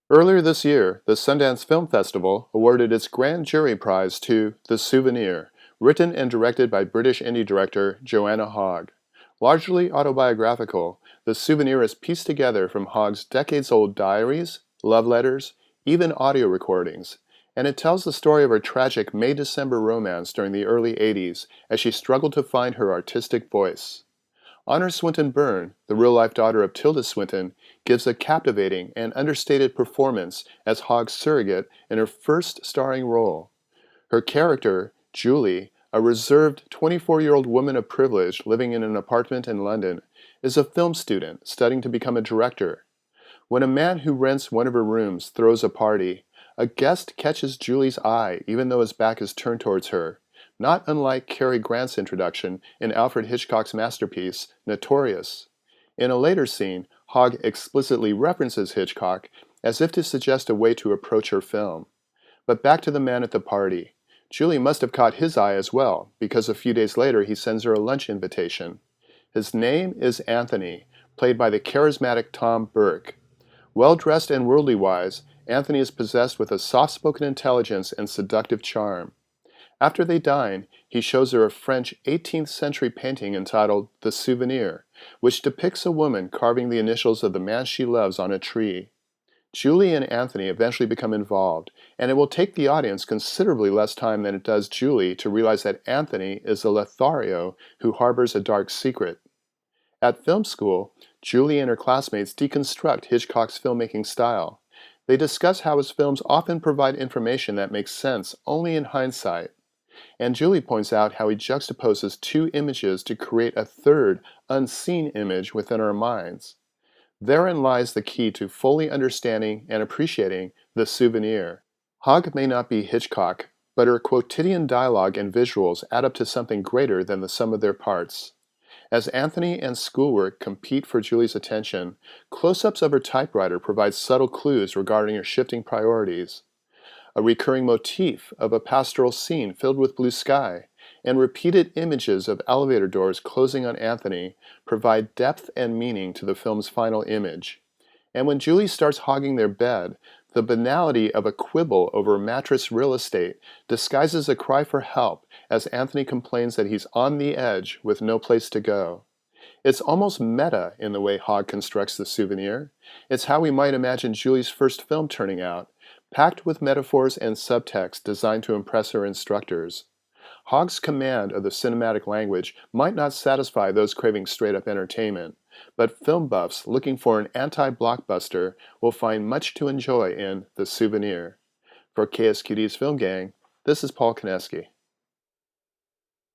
Earlier this year, the Sundance Film Festival awarded its Grand Jury Prize to The Souvenir, written and directed by British indie director Joanna Hogg. Largely autobiographical, The Souvenir is pieced together from Hogg's decades-old diaries, love letters, even audio recordings, and it tells the story of her tragic May-December romance during the early 80s as she struggled to find her artistic voice. Honor Swinton Byrne, the real-life daughter of Tilda Swinton, gives a captivating and understated performance as Hogg's surrogate in her first starring role. Her character, Julie, a reserved 24-year-old woman of privilege living in an apartment in London, is a film student studying to become a director. When a man who rents one of her rooms throws a party, a guest catches Julie's eye even though his back is turned towards her, not unlike Cary Grant's introduction in Alfred Hitchcock's masterpiece, Notorious. In a later scene, Hogg explicitly references Hitchcock as if to suggest a way to approach her film. But back to the man at the party. Julie must have caught his eye as well, because a few days later he sends her a lunch invitation. His name is Anthony, played by the charismatic Tom Burke. Well-dressed and worldly-wise, Anthony is possessed with a soft-spoken intelligence and seductive charm. After they dine, he shows her a French 18th century painting entitled The Souvenir, which depicts a woman carving the initials of the man she loves on a tree. Julie and Anthony eventually become involved, and it will take the audience considerably less time than it does Julie to realize that Anthony is a Lothario who harbors a dark secret. At film school, Julie and her classmates deconstruct Hitchcock's filmmaking style. They discuss how his films often provide information that makes sense only in hindsight. And Julie points out how he juxtaposes two images to create a third, unseen image within our minds. Therein lies the key to fully understanding and appreciating The Souvenir. Hogg may not be Hitchcock, but her quotidian dialogue and visuals add up to something greater than the sum of their parts. As Anthony and schoolwork compete for Julie's attention, close-ups of her typewriter provide subtle clues regarding her shifting priorities. A recurring motif of a pastoral scene filled with blue sky, and repeated images of elevator doors closing on Anthony provide depth and meaning to the film's final image. And when Julie starts hogging their bed, the banality of a quibble over mattress real estate disguises a cry for help as Anthony complains that he's on the edge with no place to go. It's almost meta in the way Hogg constructs The Souvenir. It's how we might imagine Julie's first film turning out, packed with metaphors and subtext designed to impress her instructors. Hogg's command of the cinematic language might not satisfy those craving straight-up entertainment, but film buffs looking for an anti-blockbuster will find much to enjoy in The Souvenir. For KSQD's Film Gang, this is Paul Koneski.